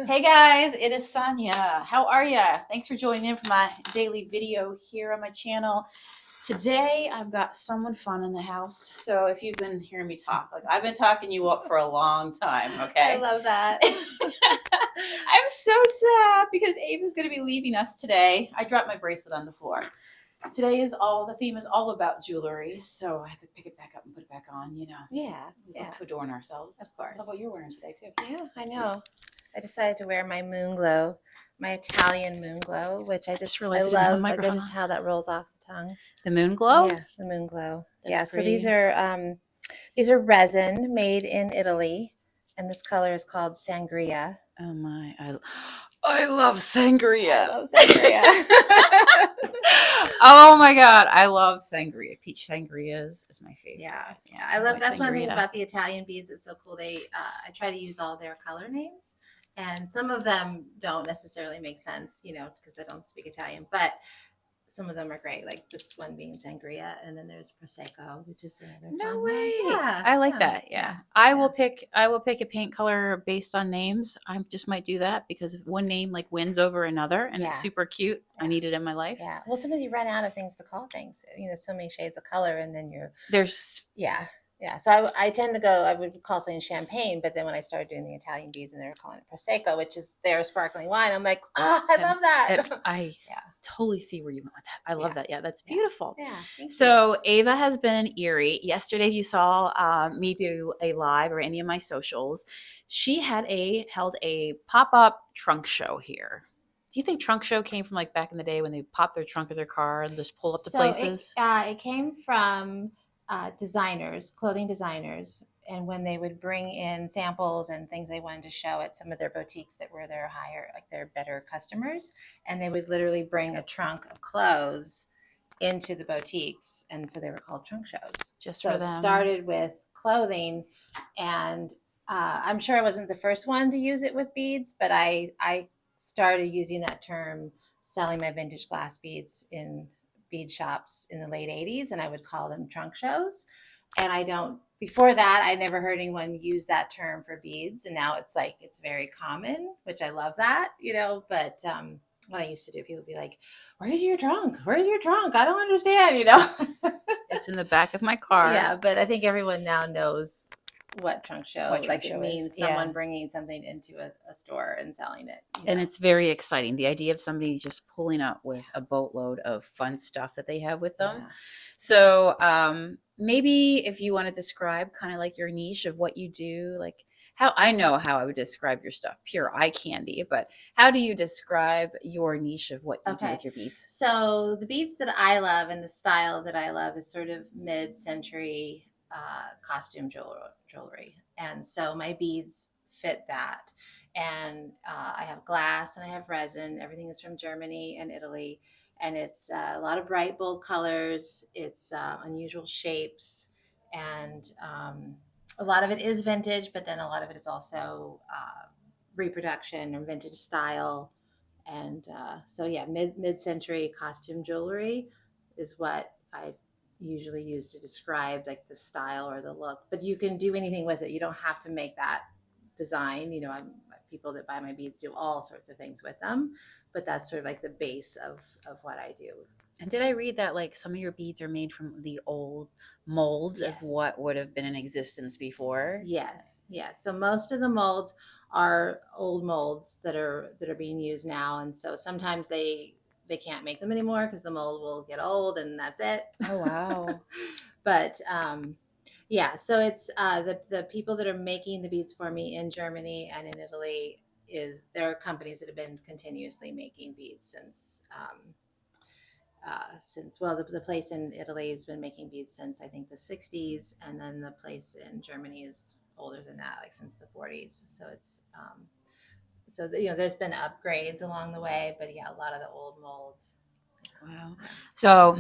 Hey guys, it is Sonia. How are ya? Thanks for joining in for my daily video here on my channel. Today I've got someone fun in the house. So if you've been hearing me talk, like I've been talking you up for a long time, I okay? love that. I'm so sad because Ava's gonna be leaving us today. I dropped my bracelet on the floor. Today the theme is all about jewelry, so I have to pick it back up and put it back on, Yeah, We yeah, love to adorn ourselves. of I love course. what you're wearing today too. Yeah, I know. I decided to wear my moon glow, my Italian moon glow, which I just I realized I didn't have a love. Like microphone just on. how that rolls off the tongue. The moon glow? Yeah, the moon glow. That's Yeah, so these pretty. are resin made in Italy, and this color is called sangria. Oh my! I love I sangria. love sangria. Oh my god, I love sangria. Peach sangria is my favorite. Yeah, Yeah, yeah. I love white that's one thing sangria. about the Italian beads. It's so cool. I try to use all their color names, and some of them don't necessarily make sense, because I don't speak Italian. But some of them are great, like this one being sangria, and then there's prosecco, which is another No fun one. way. Yeah, I like yeah, that. yeah, Yeah. I yeah, will pick a paint color based on names. I just might do that because if one name like wins over another and it's yeah, super cute, I yeah. need it in my life. Yeah. Well, sometimes you run out of things to call things. So many shades of color, and then There's yeah, yeah. So I tend to go. I would call something champagne, but then when I started doing the Italian beads, and they were calling it prosecco, which is their sparkling wine, I'm like, I love that. Yeah, totally see where you went with that. I love yeah, that. Yeah, that's yeah, beautiful. yeah. Thank you. So Ava has been in Erie. Yesterday, if you saw me do a live or any of my socials, she held a pop up trunk show here. Do you think trunk show came from like back in the day when they pop their trunk of their car and just pull up to So it places? it came from designers, clothing designers, and when they would bring in samples and things they wanted to show at some of their boutiques that were their higher, like their better customers, and they would literally bring a trunk of clothes into the boutiques, and so they were called trunk shows. Just So for it them. started with clothing, and I'm sure I wasn't the first one to use it with beads, but I started using that term selling my vintage glass beads in bead shops in the late 80s, and I would call them trunk shows. And I don't, before that, I never heard anyone use that term for beads. And now it's like, it's very common, which I love that, but what I used to do, people would be like, where's your trunk? Where's your trunk? I don't understand. It's in the back of my car. Yeah, but I think everyone now knows what trunk What show, trunk like it show is. means Yeah. someone bringing something into a store and selling it. And it's very exciting. The idea of somebody just pulling up with a boatload of fun stuff that they have with them. Yeah. So maybe if you want to describe kind of like your niche of what you do, like how I know how I would describe your stuff, pure eye candy, but how do you describe your niche of what you do Okay. with your beads? So the beads that I love and the style that I love is sort of mid-century costume jewelry. And so my beads fit that. And I have glass and I have resin. Everything is from Germany and Italy. And it's a lot of bright, bold colors. It's unusual shapes. And a lot of it is vintage, but then a lot of it is also reproduction or vintage style. And so yeah, mid-century costume jewelry is what I usually use to describe like the style or the look, but you can do anything with it. You don't have to make that design. People that buy my beads do all sorts of things with them, but that's sort of like the base of what I do. And did I read that like some of your beads are made from the old molds of Yes. what would have been in existence before? Yes, yes. So most of the molds are old molds that are being used now, and so sometimes they can't make them anymore because the mold will get old and that's it. Oh wow. But yeah, so it's the people that are making the beads for me in Germany and in Italy is there are companies that have been continuously making beads since well the place in Italy has been making beads since I think the 60s, and then the place in Germany is older than that, like since the 40s. So it's there's been upgrades along the way, but yeah, a lot of the old molds Wow. So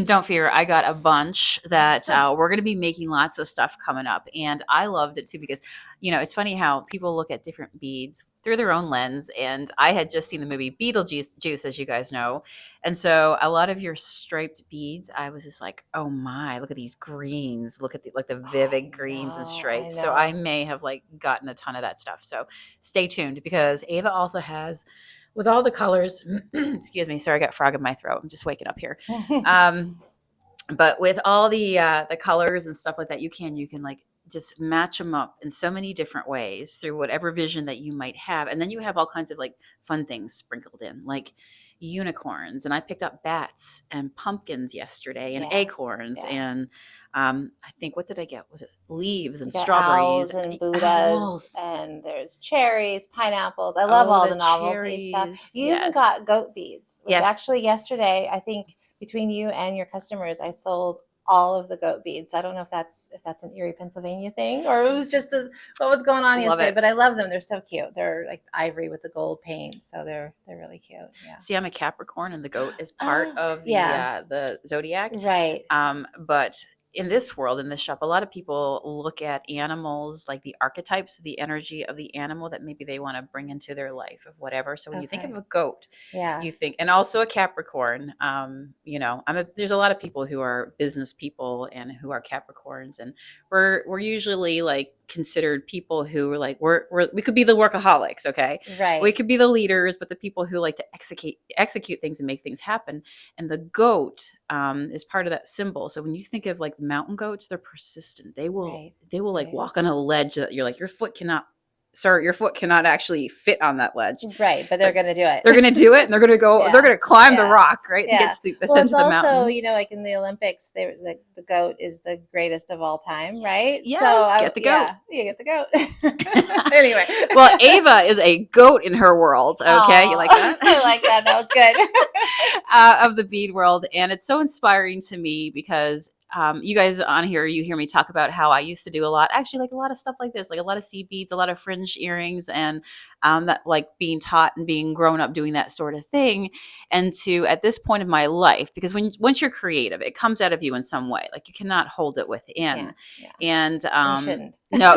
don't fear. I got a bunch that we're going to be making lots of stuff coming up. And I loved it too because, it's funny how people look at different beads through their own lens. And I had just seen the movie Beetlejuice, as you guys know. And so a lot of your striped beads, I was just like, oh my, look at these greens. Look at the I vivid greens and know, I stripes. So I know. may have like gotten a ton of that stuff. So stay tuned because Ava also has with all the colors. Excuse me, sorry, I got frog in my throat. I'm just waking up here. Um, but with all the colors and stuff like that, you can like just match them up in so many different ways through whatever vision that you might have, and then you have all kinds of like fun things sprinkled in, like unicorns. And I picked up bats and pumpkins yesterday, and Yeah, acorns, yeah. and I think what did I get? Was it leaves You and got strawberries, owls and Buddhas, owls? and there's cherries, pineapples. I love Oh, all the the novelty stuff. cherries! You even Yes, got goat beads, which yes. actually yesterday, I think between you and your customers, I sold all of the goat beads. I don't know if that's an Erie, Pennsylvania thing, or it was just what was going on Love yesterday. it. But I love them. They're so cute. They're like ivory with the gold paint, so they're really cute. Yeah. See, I'm a Capricorn, and the goat is part Oh, of the yeah. uh, the zodiac. Right. But in this world, in this shop, a lot of people look at animals like the archetypes, the energy of the animal that maybe they want to bring into their life of whatever. So when you think of Okay. a goat, Yeah. you think, and also a Capricorn. There's a lot of people who are business people and who are Capricorns, and we're usually like considered people who are like we could be the workaholics, okay? We Right. could be the leaders, but the people who like to execute things and make things happen. And the goat is part of that symbol. So when you think of like the mountain goats, they're persistent. They will Right. they will like Right. walk on a ledge that you're like your foot cannot actually fit on that ledge, Right, but they're but gonna do they're going to it. do it, and they're Yeah, going to climb the yeah, rock right to get yeah. to the Well, ascend it's to the also, mountain. like in the Olympics, the goat is the greatest of all time, Yes, right? So yes, get the goat. yeah, you get the goat. Anyway. Well, Ava is a goat in her world. Okay, you Oh, like that? I like that. That was good. Of the bead world. And it's so inspiring to me because you guys on here, you hear me talk about how I used to do a lot, actually, like a lot of stuff like this, like a lot of seed beads, a lot of fringe earrings, and that like being taught and being grown up doing that sort of thing. And to at this point of my life, because once you're creative, it comes out of you in some way. Like you cannot hold it You within. can't. Yeah, And and you shouldn't. no,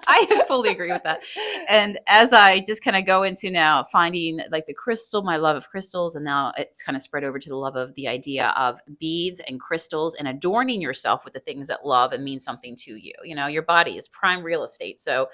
I fully agree with that. And as I just kind of go into now finding like the crystal, my love of crystals, and now it's kind of spread over to the love of the idea of beads and crystals and adorning yourself with the things that love and mean something to you. Your body is prime real estate. So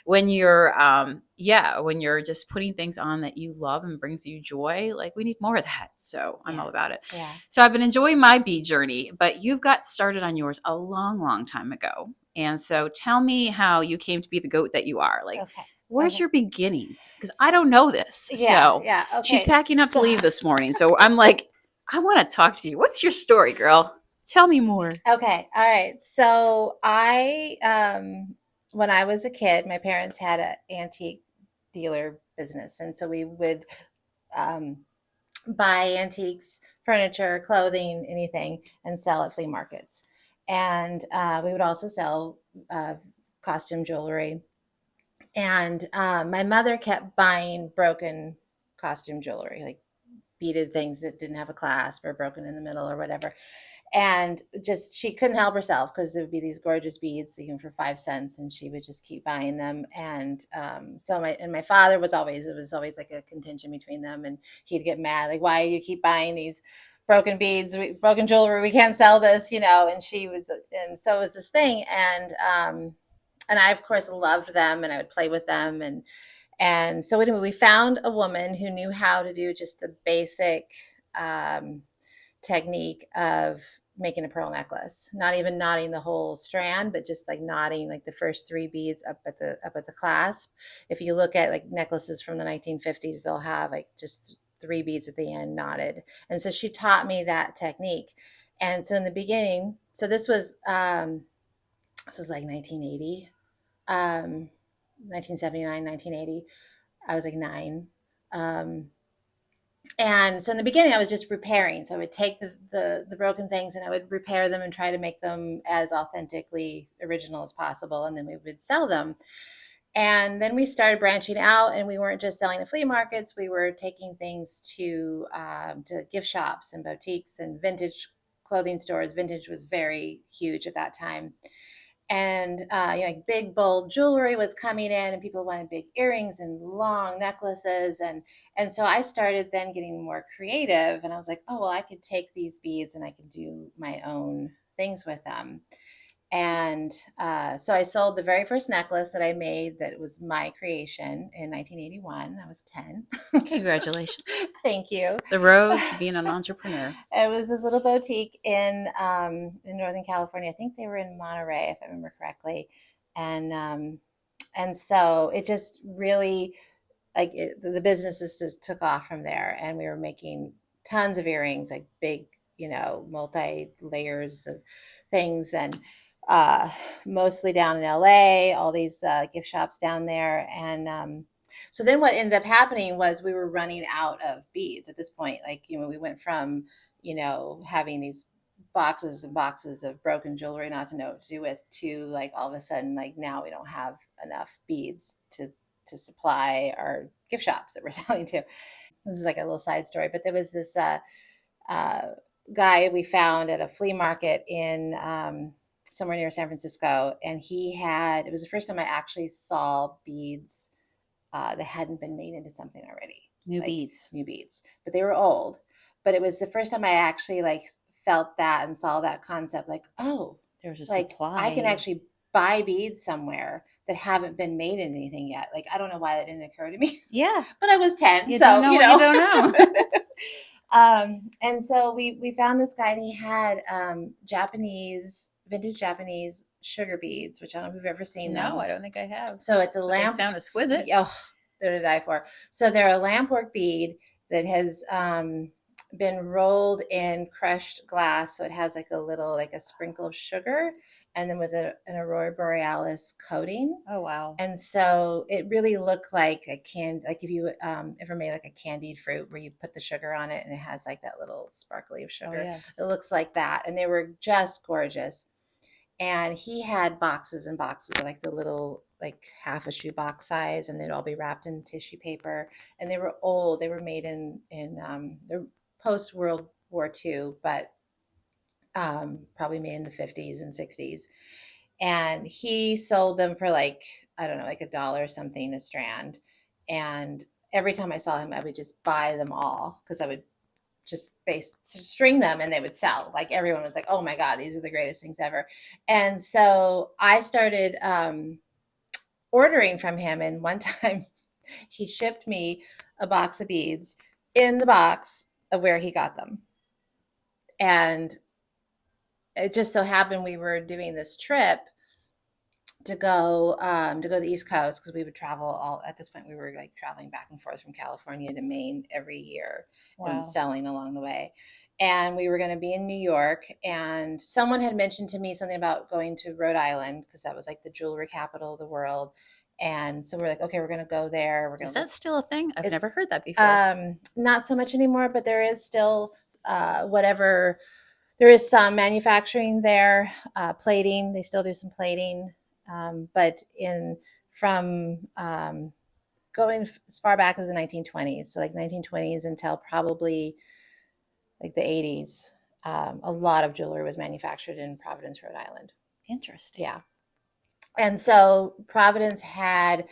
when you're just putting things on that you love and brings you joy, like we need more of that. So I'm all Yeah, about it. yeah. So I've been enjoying my bead journey, but you've got started on yours a long, long time ago. And so tell me how you came to be the goat that you are. Like, Okay, where's okay. your beginnings? Because I don't know this. Yeah, So yeah. she's Okay, packing up to so leave this morning. So I'm like, I want to talk to you. What's your story, girl? Tell me more. okay, all right. So when I was a kid, my parents had an antique dealer business, and so we would um, buy antiques, furniture, clothing, anything, and sell at flea markets. And we would also sell uh, costume jewelry. And my mother kept buying broken costume jewelry, like beaded things that didn't have a clasp or broken in the middle or whatever. And just she couldn't help herself because there would be these gorgeous beads, even for 5 cents, and she would just keep buying them. And so my father was always it was always like a contention between them, and he'd get mad like, "Why do you keep buying these broken beads, broken jewelry? We can't sell this, you know." And she was, and so it was this thing, and I of course loved them, and I would play with them, and so anyway, we found a woman who knew how to do just the basic um, technique of making a pearl necklace, not even knotting the whole strand, but just like knotting like the first three beads up at the clasp. If you look at like necklaces from the 1950s, they'll have like just three beads at the end knotted. And so she taught me that technique. And so in the beginning, so this was like 1980, 1979, 1980. I was like 9. Um, and so in the beginning, I was just repairing. So I would take the broken things and I would repair them and try to make them as authentically original as possible. And then we would sell them. And then we started branching out, and we weren't just selling to flea markets. We were taking things to gift shops and boutiques and vintage clothing stores. Vintage was very huge at that time. And like big bold jewelry was coming in, and people wanted big earrings and long necklaces, and so I started then getting more creative, and I was like, oh well, I could take these beads and I could do my own things with them. And so I sold the very first necklace that I made that was my creation in 1981. I was 10. Congratulations. Thank you. The road to being an entrepreneur. It was this little boutique in Northern California. I think they were in Monterey, if I remember correctly. And and so it just really the businesses just took off from there, and we were making tons of earrings, like big, multi layers of things, and uh, mostly down in LA, all these gift shops down there. And so then what ended up happening was we were running out of beads at this point. Like, we went from, having these boxes and boxes of broken jewelry, not to know what to do with, to like all of a sudden, like now we don't have enough beads to supply our gift shops that we're selling to. This is like a little side story, but there was this uh, guy we found at a flea market in somewhere near San Francisco, and it was the first time I actually saw beads that hadn't been made into something already, New like beads. new beads, but they were old. But it was the first time I actually like felt that and saw that concept, like, oh, There's a like I can supply. actually buy beads somewhere that haven't been made in anything yet. Like, I don't know why that didn't occur to me, Yeah. but I was 10, You don't so know what you don't know. and so we found this guy, and he had vintage Japanese sugar beads, which I don't know if you've ever seen No, them. I don't think I have. So it's a But they lamp. sound exquisite. Oh, they're to die for. So they're a lamp work bead that has been rolled in crushed glass. So it has like a sprinkle of sugar, and then with an aurora borealis coating. Oh, wow. And so it really looked like like if you ever made like a candied fruit where you put the sugar on it and it has like that little sparkly of Oh, sugar. It yes. looks like that. And they were just gorgeous. And he had boxes and boxes of like the little, like half a shoe box size, and they'd all be wrapped in tissue paper. And they were old. They were made in they're post World War II, but probably made in the 50s and 60s. And he sold them for like, I don't know, like $1 or something a strand. And every time I saw him, I would just buy them all because I would just string them and they would sell. Like everyone was like, oh my God, these are the greatest things ever. And so I started ordering from him. And one time he shipped me a box of beads in the box of where he got them. And it just so happened we were doing this trip to go to the East Coast, because we would travel all at this point. We were like traveling back and forth from California to Maine every year and Wow. selling along the way. And we were going to be in New York, and someone had mentioned to me something about going to Rhode Island because that was like the jewelry capital of the world. And so we're like, okay, we're going to go there. We're going Is to look. that still a thing? I've It, never heard that before. not so much anymore, but there is still whatever. There is some manufacturing there, plating. They still do some plating, but in from going as far back as the 1920s, so like 1920s until probably like the 80s, a lot of jewelry was manufactured in Providence, Rhode Island. Interesting. Yeah, and so Providence had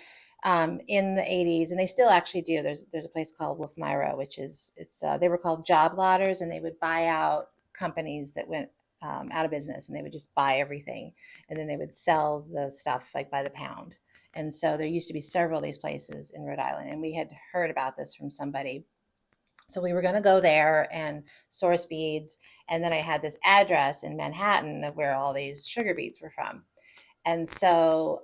in the 80s, and they still actually do. There's a place called Wolf Myra, which is they were called job lotters, and they would buy out companies that went out of business, and they would just buy everything, and then they would sell the stuff like by the pound. And so there used to be several of these places in Rhode Island, and we had heard about this from somebody. So we were going to go there and source beads, and then I had this address in Manhattan of where all these sugar beads were from. And so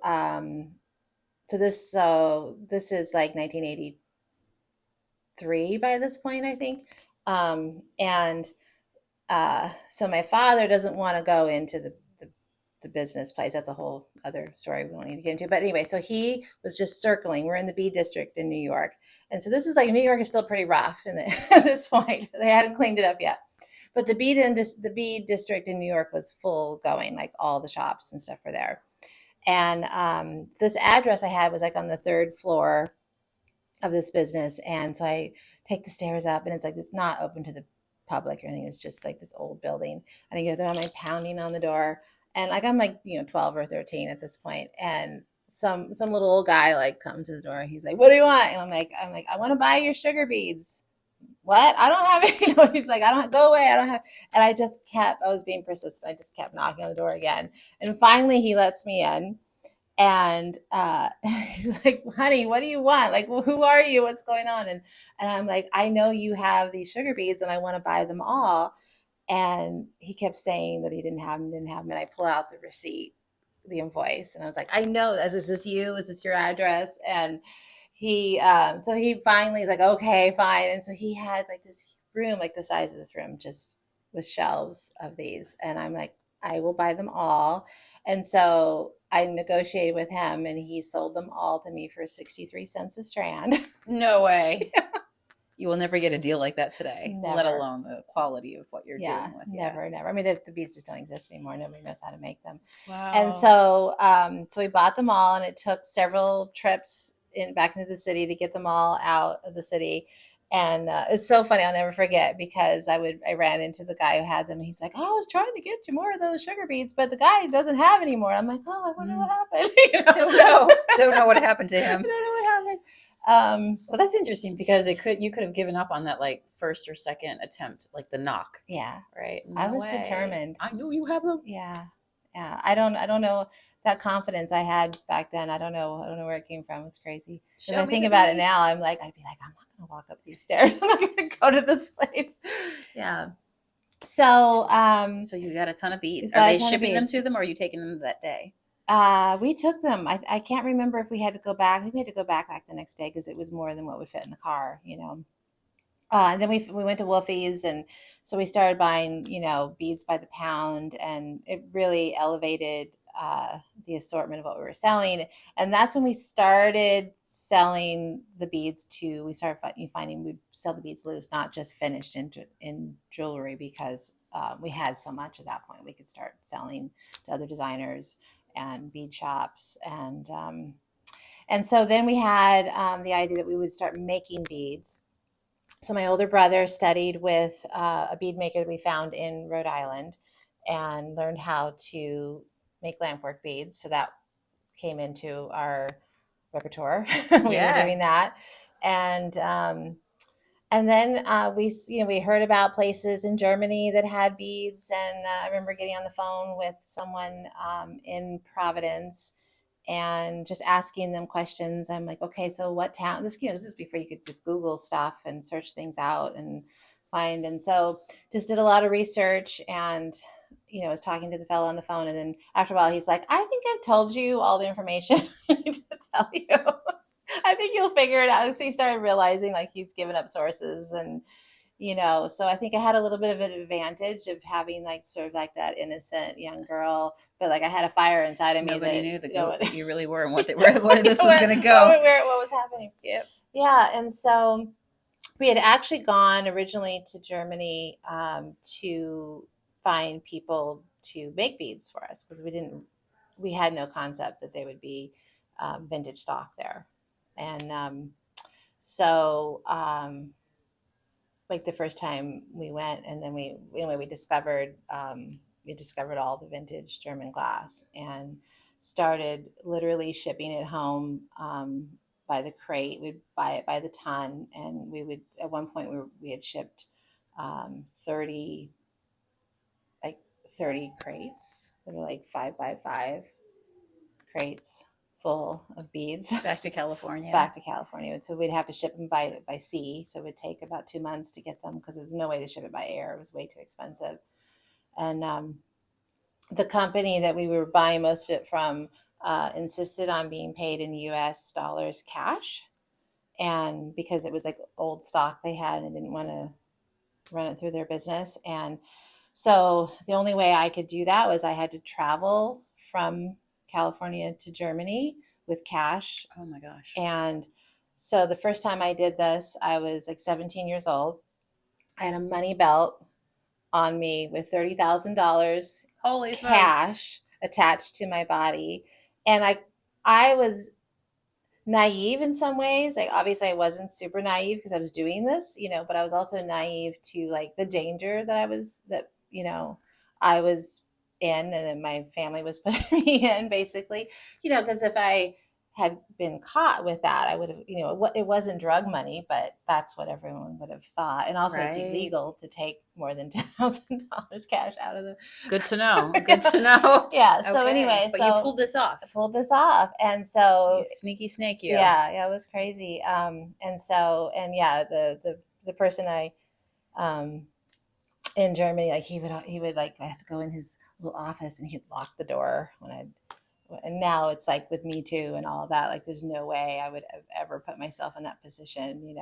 this is like 1983 by this point, I think. And so my father doesn't want to go into the business place. That's a whole other story we don't need to get into. But anyway, so he was just circling. We're in the Bead District in New York, and so this is like New York is still pretty rough at this point. They hadn't cleaned it up yet. But the bead district in New York was full going, like all the shops and stuff were there. And this address I had was like on the third floor of this business. And so I take the stairs up, and it's like it's not open to the public or anything. It's just like this old building. And I get there, I'm like pounding on the door, and like I'm like 12 or 13 at this point, and some little old guy like comes to the door. He's like, "What do you want?" And I'm like, "I want to buy your sugar beads." What? I don't have it. He's like, I don't go away. I don't have. And I was being persistent. I just kept knocking on the door again. And finally he lets me in. And he's like, "Honey, what do you want? Like, well, who are you? What's going on?" And I'm like, "I know you have these sugar beads and I want to buy them all." And he kept saying that he didn't have them. And I pull out the receipt, the invoice. And I was like, "I know this. Is this you? Is this your address?" And so he finally is like, "Okay, fine." And so he had like this room, like the size of this room, just with shelves of these. And I'm like, "I will buy them all." And so I negotiated with him, and he sold them all to me for 63 cents a strand. No way. You will never get a deal like that today, let Never. alone the quality of what you're Yeah, dealing with. Yeah. never, never. I mean, the beads just don't exist anymore. Nobody knows how to make them. And Wow. so we bought them all, and it took several trips in back into the city to get them all out of the city. And it's so funny. I'll never forget because I ran into the guy who had them. And he's like, "Oh, I was trying to get you more of those sugar beads, but the guy doesn't have any more." I'm like, "Oh, I wonder what Mm. happened." Don't know. Don't know what happened to I him. don't know what happened. Um, Well, that's interesting because you could have given up on that like first or second attempt, like the knock, yeah, right? I No was way. determined. I knew you have them. Yeah. Yeah. I don't know that confidence I had back then. I don't know where it came from. It's crazy. As Show I me think the about it now, beads. I'd be like, I'm not gonna walk up these stairs. I'm not gonna go to this place. Yeah. So So you got a ton of beads. we've Are got a they ton of shipping them beads. to them or are you taking them that day? We took them. I can't remember if we had to go back. I think we had to go back like the next day because it was more than what would fit in the car. And then we went to Wolfie's, and so we started buying, beads by the pound, and it really elevated the assortment of what we were selling. And that's when we started selling the beads to. We started finding we sell the beads loose, not just finished in jewelry, because we had so much at that point. We could start selling to other designers and bead shops, and so then we had the idea that we would start making beads. So my older brother studied with a bead maker that we found in Rhode Island and learned how to make lampwork beads. So that came into our repertoire. We were Yeah. doing that, and and then we heard about places in Germany that had beads, and I remember getting on the phone with someone in Providence and just asking them questions. I'm like, "Okay, so what town?" This is before you could just Google stuff and search things out and find. And so just did a lot of research, and was talking to the fellow on the phone. And then after a while, he's like, "I think I've told you all the information I need to tell you. I think you'll figure it out." So he started realizing like he's given up sources, and so I think I had a little bit of an advantage of having like sort of like that innocent young girl, but like I had a fire inside of me Nobody that knew the goat what that you really were and where this was what, going to go. what was happening. Yep. Yeah, and so we had actually gone originally to Germany to find people to make beads for us because we had no concept that they would be vintage stock there, and so. Like the first time we went, and then we discovered all the vintage German glass and started literally shipping it home by the crate. We'd buy it by the ton, and we would at one point we had shipped 30 like 30 crates that were like 5 by 5 crates full of beads Back to California. back to California. So we'd have to ship them by sea. So it would take about 2 months to get them because there was no way to ship it by air. It was way too expensive. And the company that we were buying most of it from insisted on being paid in U.S. dollars cash, and because it was like old stock they had, and they didn't want to run it through their business. And so the only way I could do that was I had to travel from California to Germany with cash. Oh my gosh. And so the first time I did this, I was like 17 years old. I had a money belt on me with $30,000 Holy smokes. cash attached to my body. And I was naive in some ways. Like obviously I wasn't super naive because I was doing this, but I was also naive to like the danger I was in and then my family was putting me in basically, because if I had been caught with that, I would have, it wasn't drug money, but that's what everyone would have thought. And also it's Right. illegal to take more than $10,000 cash out of the Good to know. Good to know. yeah. So Okay. anyway, But you so pulled this I off. pulled this off. And You so sneaky snake, you. yeah, it was crazy. And so, and yeah, the person um, in Germany, like he would like, I have to go in his little office and he'd lock the door and now it's like with Me Too and all of that, like there's no way I would have ever put myself in that position.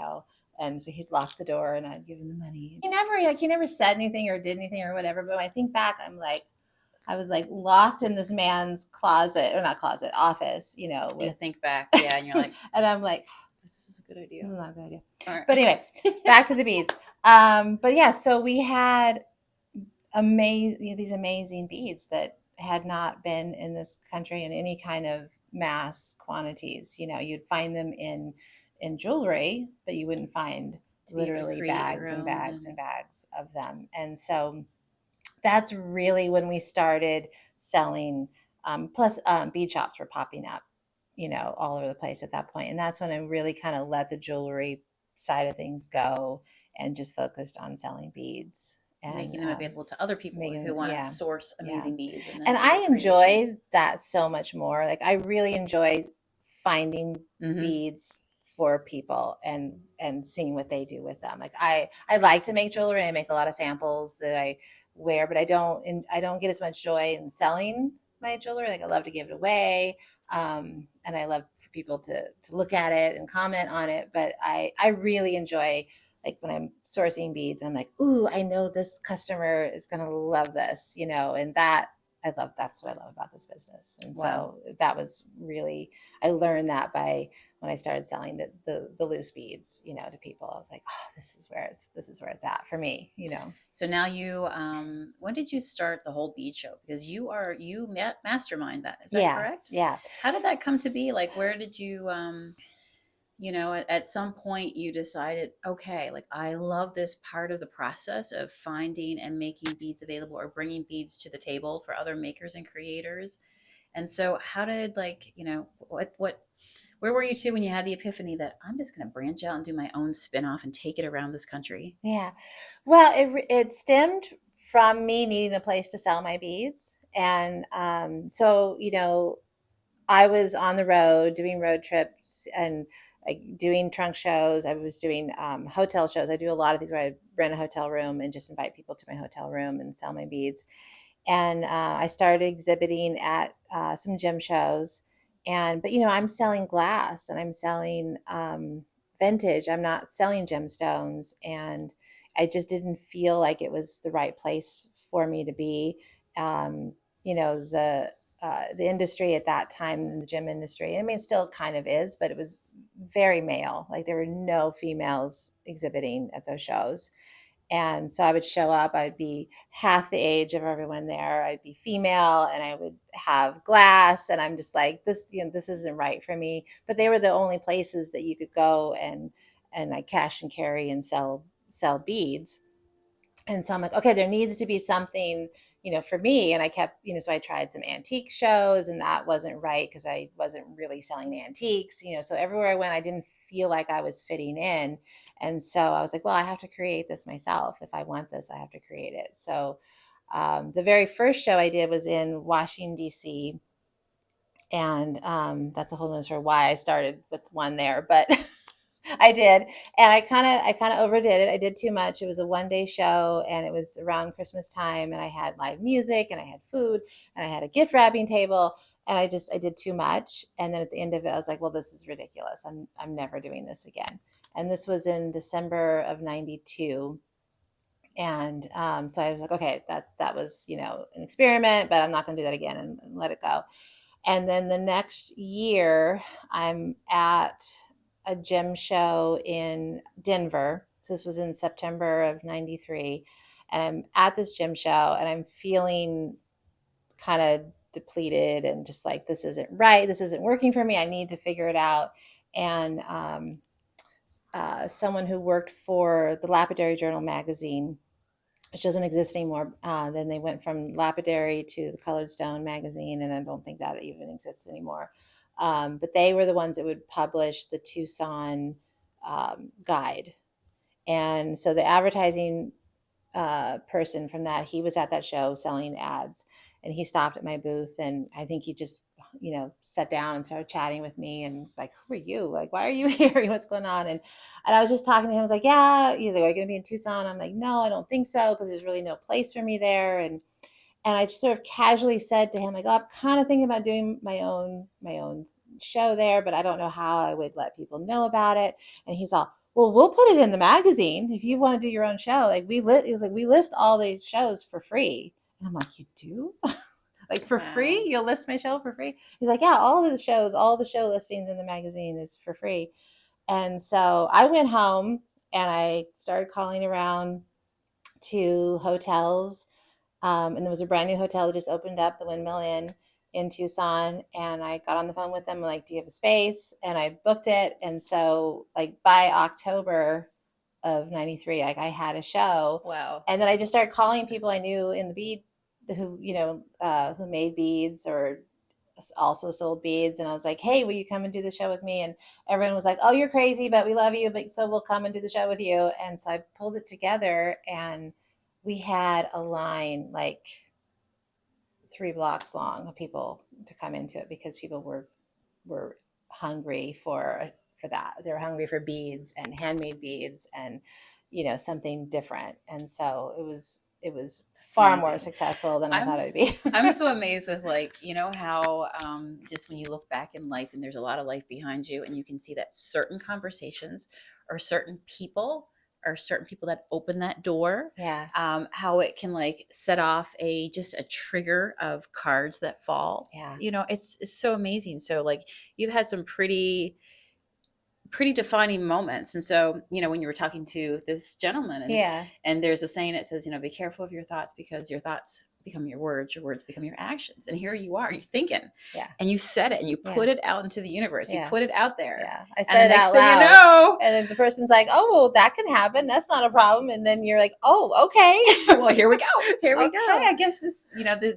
And so he'd lock the door and I'd give him the money. He never said anything or did anything or whatever. But when I think back, I was like locked in this man's closet or not closet office, You with think back, yeah, and you're like, and I'm like, this is a good this idea. is not a good idea. All right. But anyway, back to the beads. But yeah, so we had amazing these amazing beads that had not been in this country in any kind of mass quantities. You'd find them in jewelry, but you wouldn't find To be able to literally create your bags and own bags and and bags of them. And so that's really when we started selling. Plus, bead shops were popping up, all over the place at that point. And that's when I really kind of let the jewelry side of things go and just focused on selling beads and making them available to other people making, who want to yeah, source yeah. amazing beads and then And have their I creations. enjoy that so much more. Like I really enjoy finding Mm-hmm. beads for people and seeing what they do with them. Like I like to make jewelry. I make a lot of samples that I wear, but I don't get as much joy in selling my jewelry. Like I love to give it away. And I love for people to look at it and comment on it. But I really enjoy like when I'm sourcing beads, I'm like, ooh, I know this customer is gonna love this, and that's what I love about this business. And Wow. so that was really, I learned that by when I started selling the loose beads, to people. I was like, oh, this is where it's at for me. So now when did you start the whole bead show? Because you mastermind that. Is that Yeah, correct? yeah, How did that come to be? Like, where did you, at some point you decided, okay, like I love this part of the process of finding and making beads available or bringing beads to the table for other makers and creators. And so how did like, where were you two when you had the epiphany that I'm just going to branch out and do my own spin-off and take it around this country? yeah. Well, it stemmed from me needing a place to sell my beads, and so I was on the road doing road trips and like doing trunk shows. I was doing hotel shows. I do a lot of things where I rent a hotel room and just invite people to my hotel room and sell my beads. And I started exhibiting at some gym shows. But I'm selling glass and I'm selling vintage. I'm not selling gemstones, and I just didn't feel like it was the right place for me to be. Um, you know the industry at that time in the gym industry. I mean, it still kind of is, but it was very male. Like there were no females exhibiting at those shows. And so I would show up, I'd be half the age of everyone there. I'd be female and I would have glass. And I'm just like, this isn't right for me. But they were the only places that you could go and like cash and carry and sell beads. And so I'm like, okay, there needs to be something, for me. And I kept, so I tried some antique shows and that wasn't right because I wasn't really selling antiques, so everywhere I went, I didn't feel like I was fitting in. And so I was like, well, I have to create this myself. If I want this, I have to create it. So the very first show I did was in Washington, D.C. And that's a whole nother story why I started with one there. But I did, and I kind of overdid it. I did too much. It was a 1 day show, and it was around Christmas time, and I had live music, and I had food, and I had a gift wrapping table, and I did too much. And then at the end of it, I was like, well, this is ridiculous. I'm never doing this again. And this was in December of '92. And so I was like, okay, that was an experiment, but I'm not going to do that again and let it go. And then the next year, I'm at a gym show in Denver. So this was in September of '93. And I'm at this gym show and I'm feeling kind of depleted and just like, this isn't right. This isn't working for me. I need to figure it out. And someone who worked for the Lapidary Journal magazine, which doesn't exist anymore. Then they went from Lapidary to the Colored Stone magazine, and I don't think that even exists anymore. But they were the ones that would publish the Tucson guide. And so the advertising person from that, he was at that show selling ads, and he stopped at my booth, and I think he just, sat down and started chatting with me, and was like, who are you? Like, why are you here? What's going on? And I was just talking to him. I was like, yeah. He's like, are you going to be in Tucson? I'm like, no, I don't think so, because there's really no place for me there. And I just sort of casually said to him, like, oh, I'm kind of thinking about doing my own show there, but I don't know how I would let people know about it. And he's all, well, we'll put it in the magazine if you want to do your own show. Like, he was like, we list all these shows for free. And I'm like, you do? Like, for free? You'll list my show for free? He's like, yeah, all the show listings in the magazine is for free. And so I went home and I started calling around to hotels. And there was a brand new hotel that just opened up, the Windmill Inn in Tucson. And I got on the phone with them, like, do you have a space? And I booked it. And so, like, by October of 93, like, I had a show. Wow. And then I just started calling people I knew in the bead, who made beads or also sold beads. And I was like, hey, will you come and do the show with me? And everyone was like, oh, you're crazy, but we love you. But so we'll come and do the show with you. And so I pulled it together, and we had a line like 3 blocks long of people to come into it, because people were hungry for that. They were hungry for beads and handmade beads and, something different. And so it was far more successful than I thought it would be. I'm so amazed with, like, how just when you look back in life and there's a lot of life behind you, and you can see that certain conversations or certain people that open that door. Yeah. How it can, like, set off just a trigger of cards that fall. Yeah. It's so amazing. So, like, you've had some pretty defining moments. And so, when you were talking to this gentleman, and there's a saying that says, be careful of your thoughts, because your thoughts become your words become your actions. And here you are, you're thinking, and you said it, and you put it out into the universe. You put it out there. Yeah. I said it out loud. And then the person's like, oh, well, that can happen. That's not a problem. And then you're like, oh, okay. Well, here we go. Here we go. I guess this,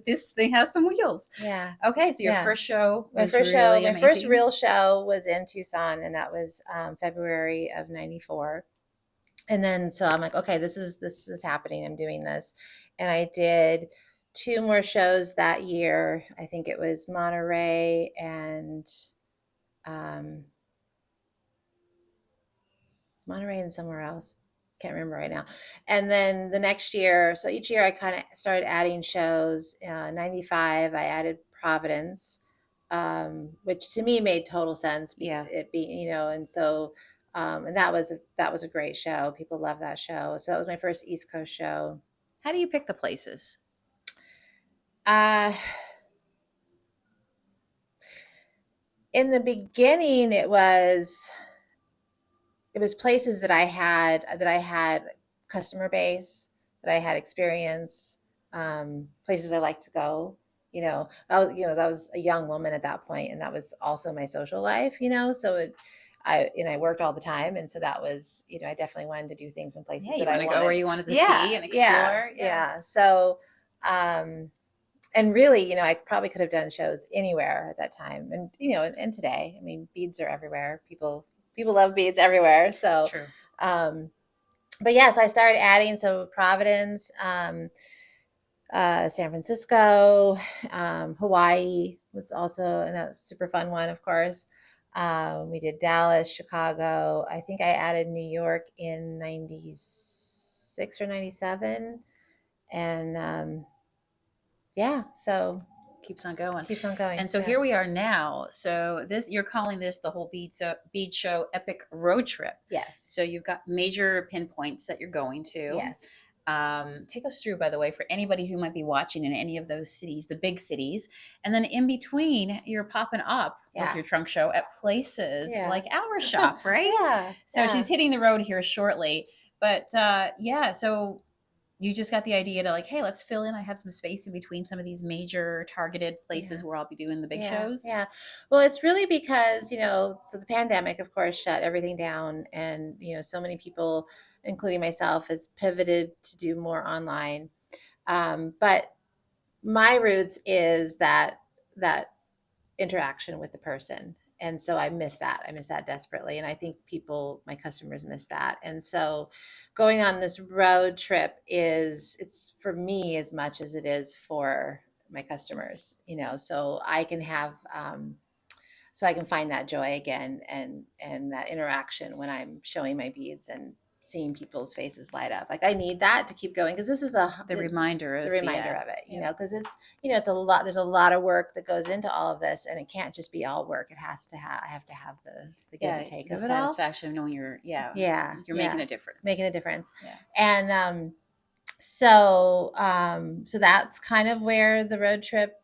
this thing has some wheels. Yeah. Okay. So your first show, my first real show was in Tucson, and that was February of 94. And then, so I'm like, okay, this is happening. I'm doing this. And I did 2 more shows that year. I think it was Monterey and somewhere else. Can't remember right now. And then the next year, so each year I kind of started adding shows. 95, I added Providence, which to me made total sense. Yeah. It being, and so, and that was a great show. People love that show. So that was my first East Coast show. How do you pick the places? In the beginning, it was places that I had customer base, that I had experience, places I like to go. I was a young woman at that point, and that was also my social life. So I worked all the time, and so that was, I definitely wanted to do things in places that I wanted to go where you wanted to see and explore. Yeah. So, and really, I probably could have done shows anywhere at that time, and and today, I mean, beads are everywhere. People love beads everywhere. So, True. But yes, I started adding. So Providence, San Francisco, Hawaii was also a super fun one, of course. We did Dallas, Chicago. I think I added New York in 96 or 97. And so keeps on going. And so here we are now. So you're calling this the Whole Bead Show Epic Road Trip. Yes. So you've got major pinpoints that you're going to. Yes. Take us through, by the way, for anybody who might be watching in any of those cities, the big cities. And then in between, you're popping up with your trunk show at places like our shop, right? Yeah. So she's hitting the road here shortly. But so You just got the idea to like, hey, let's fill in. I have some space in between some of these major targeted Yeah. places where I'll be doing the big Yeah, shows. yeah. Well, it's really because, so the pandemic, of course, shut everything down. And, so many people, including myself, has pivoted to do more online. But my roots is that interaction with the person. And so I miss that. I miss that desperately. And I think my customers miss that. And so going on this road trip it's for me as much as it is for my customers, so I can have, so I can find that joy again and that interaction when I'm showing my beads and seeing people's faces light up. Like I need that to keep going because this is The reminder the of, reminder yeah. of it, Yep. because it's a lot. There's a lot of work that goes into all of this, and it can't just be all work. It has to have. I have to have the give and Yeah. take The of it all. satisfaction of knowing Yeah, you're making yeah, a difference. making a difference. Yeah. And so that's kind of where the road trip,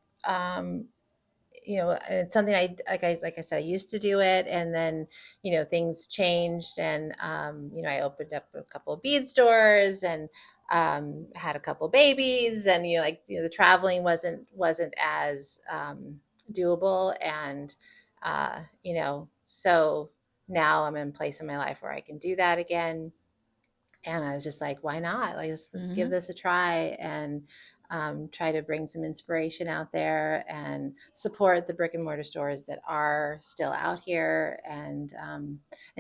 it's something like I said, I used to do it, and then things changed, and I opened up a couple of bead stores, and had a couple of babies, and the traveling wasn't as doable, and so now I'm in a place in my life where I can do that again. And I was just like, why not? Like, let's give Mm-hmm. this a try, and try to bring some inspiration out there and support the brick and mortar stores that are still out here, and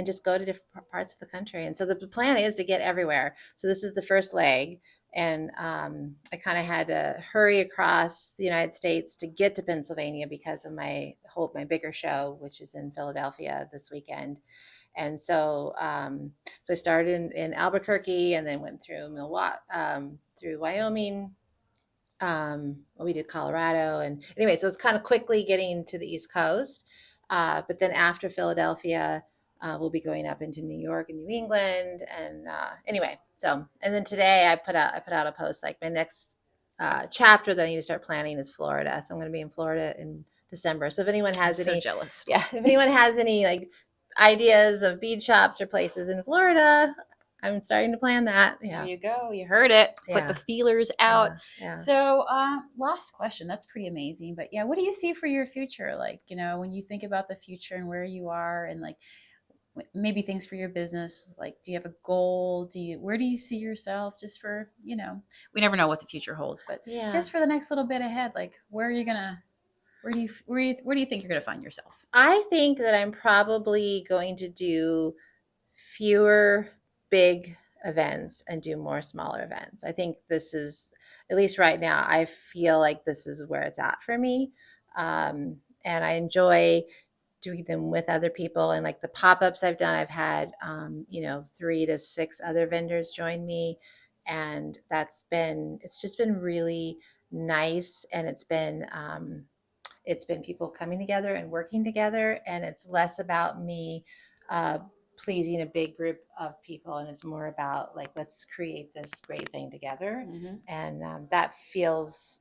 just go to different parts of the country. And so the plan is to get everywhere. So this is the first leg. And I kind of had to hurry across the United States to get to Pennsylvania because of my bigger show, which is in Philadelphia this weekend. And so I started in Albuquerque, and then went through Milwaukee, through Wyoming. We did Colorado, and anyway, so it's kind of quickly getting to the East Coast. But then after Philadelphia, we'll be going up into New York and New England. And anyway, and then today I put out a post like my next chapter that I need to start planning is Florida. So I'm going to be in Florida in December. So if anyone I'm has so any, jealous. yeah, if anyone has any like ideas of bead shops or places in Florida, I'm starting to plan that. There Yeah, you go. You heard it. Put the yeah, feelers out. yeah, yeah. So, last question. That's pretty amazing. But yeah, what do you see for your future? Like, when you think about the future and where you are, and like maybe things for your business, like, do you have a goal? Where do you see yourself just for, we never know what the future holds, but Yeah. just for the next little bit ahead, like, where do you think you're going to find yourself? I think that I'm probably going to do fewer big events and do more smaller events. I think this is, at least right now, I feel like this is where it's at for me. And I enjoy doing them with other people. And like the pop-ups I've done, I've had, 3 to 6 other vendors join me. And it's just been really nice. And it's been people coming together and working together, and it's less about me uh, pleasing a big group of people, and it's more about like, let's create this great thing together. Mm-hmm. And that feels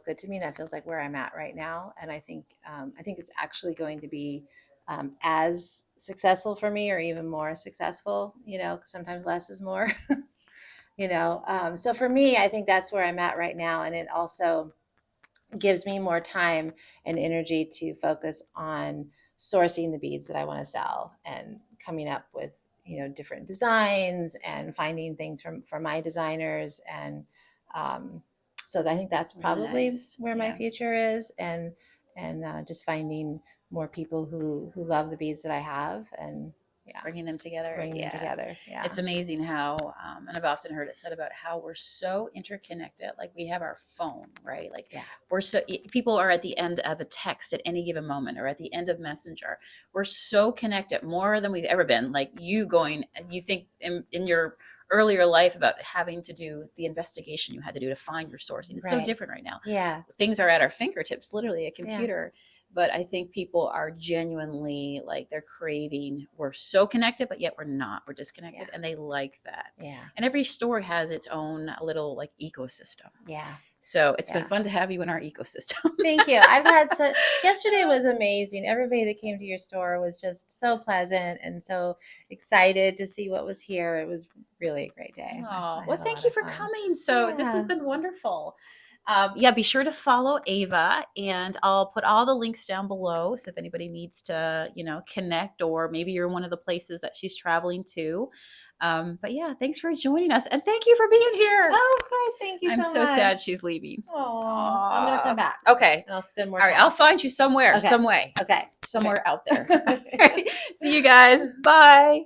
good to me. That feels like where I'm at right now, and I think it's actually going to be as successful for me, or even more successful. Because sometimes less is more. So for me, I think that's where I'm at right now, and it also gives me more time and energy to focus on sourcing the beads that I want to sell, and coming up with different designs, and finding things from my designers. And um, so I think that's Really probably nice. where my Yeah. future is. And just finding more people who love the beads that I have, and yeah, Bringing them together. bringing them Yeah. together. Yeah, It's amazing how, and I've often heard it said about how we're so interconnected. Like we have our phone, right? Like yeah, people are at the end of a text at any given moment, or at the end of Messenger. We're so connected more than we've ever been. Like you think in your earlier life about having to do the investigation you had to do to find your sourcing. It's so right. different right now. Yeah, Things are at our fingertips, literally a yeah, computer. But I think people are genuinely like they're craving. We're so connected, but yet we're not. We're yeah, disconnected, and they like that. yeah, And every store has its own little like ecosystem. yeah. So it's been Yeah. fun to have you in our ecosystem. Thank you. I've had yesterday was amazing. Everybody that came to your store was just so pleasant and so excited to see what was here. It was really a great day. Oh, I well, had a thank lot you of for fun. coming. So this has Yeah. been wonderful. Yeah, be sure to follow Ava, and I'll put all the links down below. So if anybody needs to, connect, or maybe you're one of the places that she's traveling to. But yeah, thanks for joining us, and thank you for being here. Oh, of course. Thank you I'm so so much. sad she's leaving. Oh, I'm gonna come back Okay. and I'll spend more All right. I'll time. find you somewhere, Okay. some way, Okay. somewhere Okay. out there. All right. See you guys. Bye.